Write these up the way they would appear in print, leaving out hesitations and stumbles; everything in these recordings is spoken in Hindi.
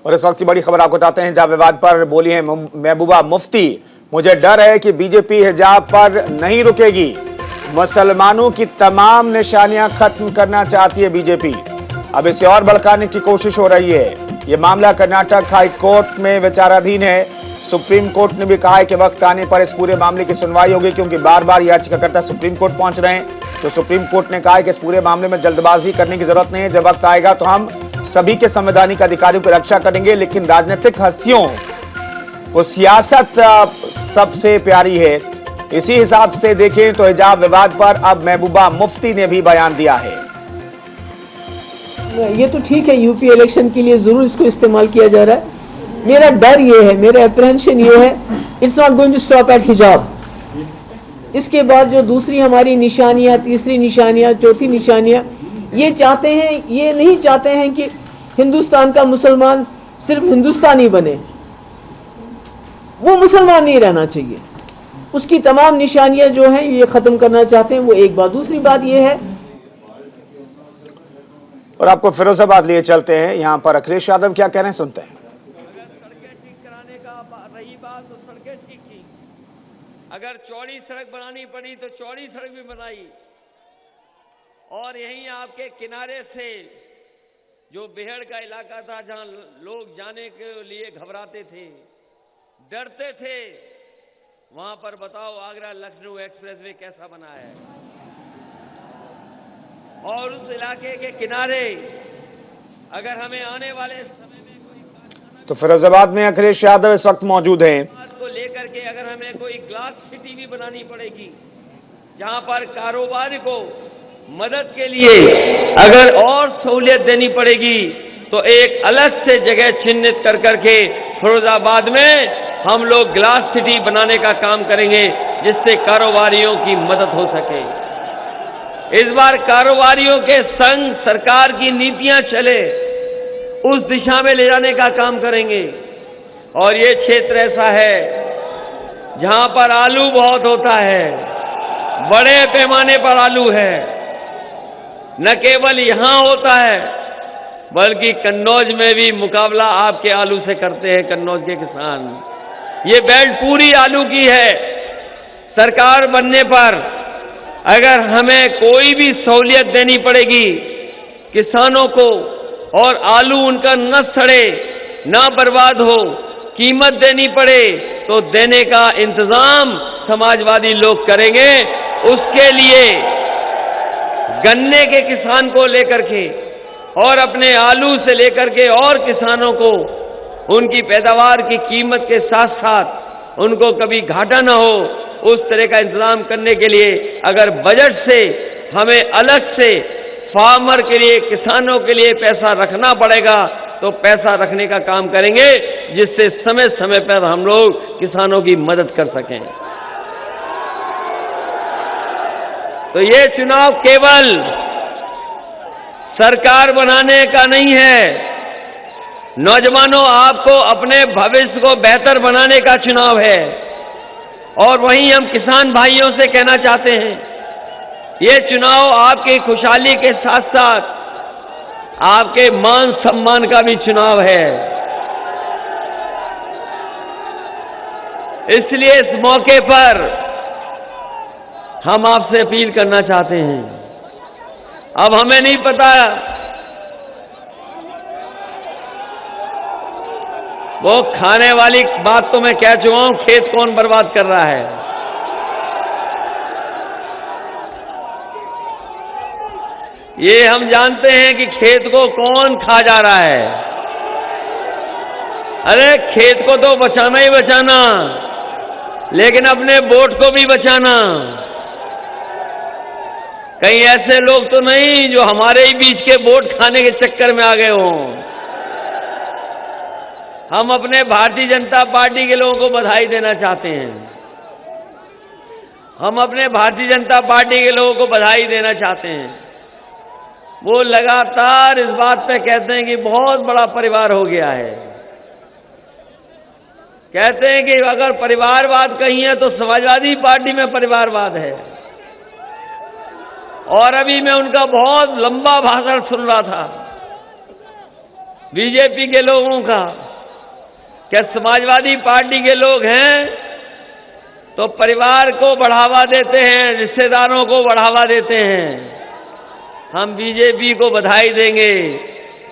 और इस वक्त की बड़ी खबर आपको बताते हैं, जहां विवाद पर बोली है महबूबा मुफ्ती। मुझे डर है कि बीजेपी हिजाब पर नहीं रुकेगी। मुसलमानों की तमाम निशानियां खत्म करना चाहती है बीजेपी। अब इसे और भड़काने की कोशिश हो रही है। यह मामला कर्नाटक हाई कोर्ट में विचाराधीन है। सुप्रीम कोर्ट ने भी कहा है कि वक्त आने पर इस पूरे मामले की सुनवाई होगी, क्योंकि बार बार याचिकाकर्ता सुप्रीम कोर्ट पहुंच रहे हैं। तो सुप्रीम कोर्ट ने कहा है कि इस पूरे मामले में जल्दबाजी करने की जरूरत नहीं है। जब वक्त आएगा तो हम सभी के संवैधानिक अधिकारियों की रक्षा करेंगे, लेकिन राजनीतिक हस्तियों को सियासत सबसे प्यारी है। इसी हिसाब से देखें तो हिजाब विवाद पर अब महबूबा मुफ्ती ने भी बयान दिया है। ये तो ठीक है, यूपी इलेक्शन के लिए जरूर इसको इस्तेमाल किया जा रहा है। मेरा डर ये है, मेरा अप्रहेंशन ये है, it's not going to stop at hijab. इसके बाद जो दूसरी हमारी निशानियां, तीसरी निशानियां, चौथी निशानियां, ये चाहते हैं, ये नहीं चाहते हैं कि हिंदुस्तान का मुसलमान सिर्फ हिंदुस्तानी बने। वो मुसलमान नहीं रहना चाहिए। उसकी तमाम निशानियां जो हैं ये खत्म करना चाहते हैं। वो एक बात। दूसरी बात ये है, और आपको फिरोजाबाद लिए चलते हैं। यहां पर अखिलेश यादव क्या कह रहे हैं, सुनते हैं। सड़कें ठीक कराने का रही बात तो सड़कें ठीक की। अगर चौड़ी सड़क बनानी पड़ी तो चौड़ी सड़क भी बनाई। और यहीं आपके किनारे से जो बेहड़ का इलाका था, जहां लोग जाने के लिए घबराते थे, डरते थे, वहां पर बताओ आगरा लखनऊ एक्सप्रेसवे कैसा बना है। और उस इलाके के किनारे अगर हमें आने वाले समय में कोई, तो फिरोजाबाद में अखिलेश यादव इस वक्त मौजूद हैं। को लेकर के अगर हमें कोई ग्लास सिटी भी बनानी पड़ेगी, जहां पर कारोबार को मदद के लिए अगर और सहूलियत देनी पड़ेगी, तो एक अलग से जगह चिन्हित कर करके फिरोजाबाद में हम लोग ग्लास सिटी बनाने का काम करेंगे, जिससे कारोबारियों की मदद हो सके। इस बार कारोबारियों के संग सरकार की नीतियां चले, उस दिशा में ले जाने का काम करेंगे। और ये क्षेत्र ऐसा है जहां पर आलू बहुत होता है, बड़े पैमाने पर आलू है। न केवल यहां होता है, बल्कि कन्नौज में भी मुकाबला आपके आलू से करते हैं कन्नौज के किसान। ये बेल्ट पूरी आलू की है। सरकार बनने पर अगर हमें कोई भी सहूलियत देनी पड़ेगी किसानों को, और आलू उनका न सड़े, न बर्बाद हो, कीमत देनी पड़े, तो देने का इंतजाम समाजवादी लोग करेंगे। उसके लिए गन्ने के किसान को लेकर के और अपने आलू से लेकर के और किसानों को उनकी पैदावार की कीमत के साथ साथ उनको कभी घाटा ना हो, उस तरह का इंतजाम करने के लिए अगर बजट से हमें अलग से फार्मर के लिए, किसानों के लिए पैसा रखना पड़ेगा, तो पैसा रखने का काम करेंगे, जिससे समय समय पर हम लोग किसानों की मदद कर सकें। तो ये चुनाव केवल सरकार बनाने का नहीं है, नौजवानों, आपको अपने भविष्य को बेहतर बनाने का चुनाव है। और वहीं हम किसान भाइयों से कहना चाहते हैं, ये चुनाव आपकी खुशहाली के साथ साथ आपके मान सम्मान का भी चुनाव है। इसलिए इस मौके पर हम आपसे अपील करना चाहते हैं। अब हमें नहीं पता वो खाने वाली बात तो मैं कह चुका हूं, खेत कौन बर्बाद कर रहा है। ये हम जानते हैं कि खेत को कौन खा जा रहा है। अरे खेत को तो बचाना ही बचाना, लेकिन अपने वोट को भी बचाना। कहीं ऐसे लोग तो नहीं जो हमारे ही बीच के वोट खाने के चक्कर में आ गए हों। हम अपने भारतीय जनता पार्टी के लोगों को बधाई देना चाहते हैं। हम अपने भारतीय जनता पार्टी के लोगों को बधाई देना चाहते हैं। वो लगातार इस बात पे कहते हैं कि बहुत बड़ा परिवार हो गया है। कहते हैं कि अगर परिवारवाद कहीं है तो समाजवादी पार्टी में परिवारवाद है। और अभी मैं उनका बहुत लंबा भाषण सुन रहा था। बीजेपी के लोगों का, क्या समाजवादी पार्टी के लोग हैं तो परिवार को बढ़ावा देते हैं, रिश्तेदारों को बढ़ावा देते हैं। हम बीजेपी को बधाई देंगे,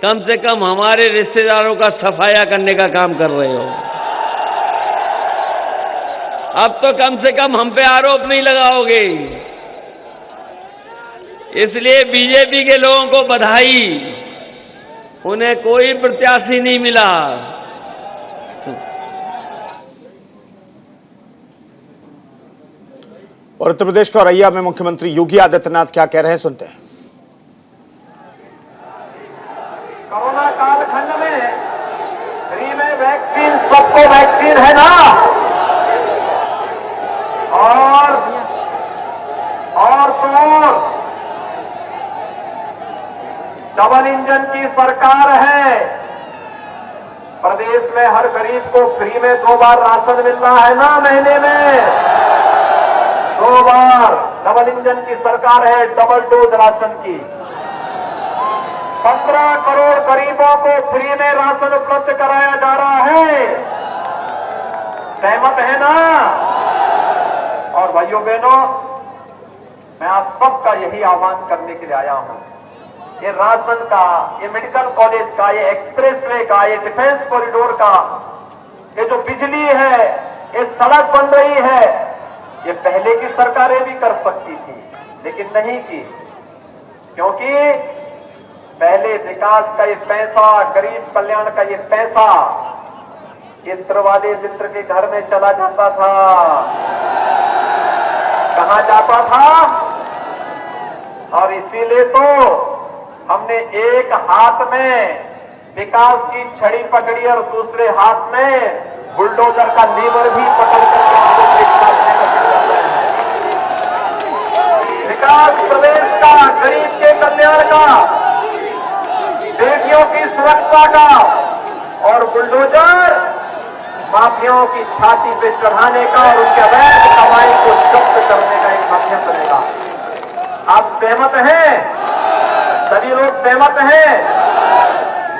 कम से कम हमारे रिश्तेदारों का सफाया करने का काम कर रहे हो। अब तो कम से कम हम पे आरोप नहीं लगाओगे। इसलिए बीजेपी के लोगों को बधाई, उन्हें कोई प्रत्याशी नहीं मिला। और उत्तर प्रदेश के औरैया में मुख्यमंत्री योगी आदित्यनाथ क्या कह रहे हैं, सुनते हैं। कोरोना कालखंड में फ्री में वैक्सीन, सबको वैक्सीन है ना, और तो डबल इंजन की सरकार है। प्रदेश में हर गरीब को फ्री में 2 बार राशन मिल रहा है ना, महीने में 2 बार। डबल इंजन की सरकार है, डबल डोज राशन की। 15 करोड़ गरीबों को फ्री में राशन उपलब्ध कराया जा रहा है। सहमत है ना? और भाइयों बहनों, मैं आप सबका यही आह्वान करने के लिए आया हूं। ये राशन का, ये मेडिकल कॉलेज का, ये एक्सप्रेसवे का, ये डिफेंस कॉरिडोर का, ये जो बिजली है, ये सड़क बन रही है, ये पहले की सरकारें भी कर सकती थी, लेकिन नहीं की। क्योंकि पहले विकास का ये पैसा, गरीब कल्याण का ये पैसा चित्र वाले मित्र के घर में चला जाता था। कहां जाता था? और इसीलिए तो हमने एक हाथ में विकास की छड़ी पकड़ी और दूसरे हाथ में बुलडोजर का लीवर भी पकड़ करके विकास प्रदेश का, गरीब के कल्याण का, बेटियों की सुरक्षा का, और बुलडोजर माफियाओं की छाती पे चढ़ाने का और उनके अवैध कमाई को जब्त करने का एक माध्यम बनेगा। आप सहमत हैं? सभी लोग सहमत हैं?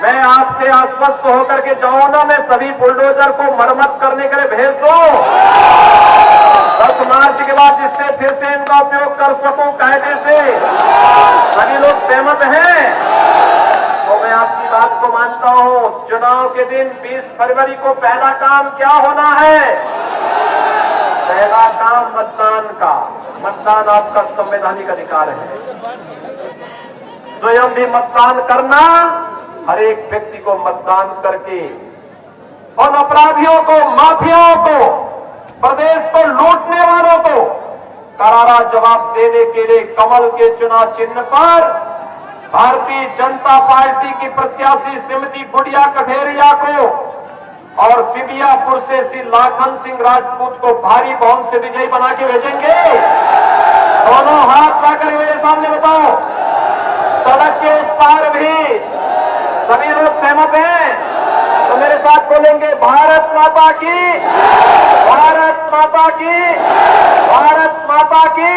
मैं आपसे आश्वस्त होकर के जाऊं ना, मैं सभी बुलडोजर को मरम्मत करने के लिए भेज दूं। 10 मार्च के बाद जिससे फिर से इनका उपयोग कर सकूं कायदे से। सभी लोग सहमत हैं? तो मैं आपकी बात को मानता हूं। चुनाव के दिन 20 फरवरी को पहला काम क्या होना है? पहला काम मतदान का। मतदान आपका संवैधानिक अधिकार है। स्वयं भी मतदान करना, हर एक व्यक्ति को मतदान करके उन अपराधियों को, माफियाओं को, प्रदेश को लूटने वालों को करारा जवाब देने के लिए कमल के चुनाव चिन्ह पर भारतीय जनता पार्टी की प्रत्याशी श्रीमती गुड़िया कठेरिया को और बिबियापुर से श्री लाखन सिंह राजपूत को भारी बहुमत से विजयी बना के भेजेंगे। दोनों हाथ लाकर मेरे सामने बताओ। सड़क के उस पार भी सभी लोग सहमत हैं? तो मेरे साथ बोलेंगे, भारत माता की, भारत माता की, भारत माता की।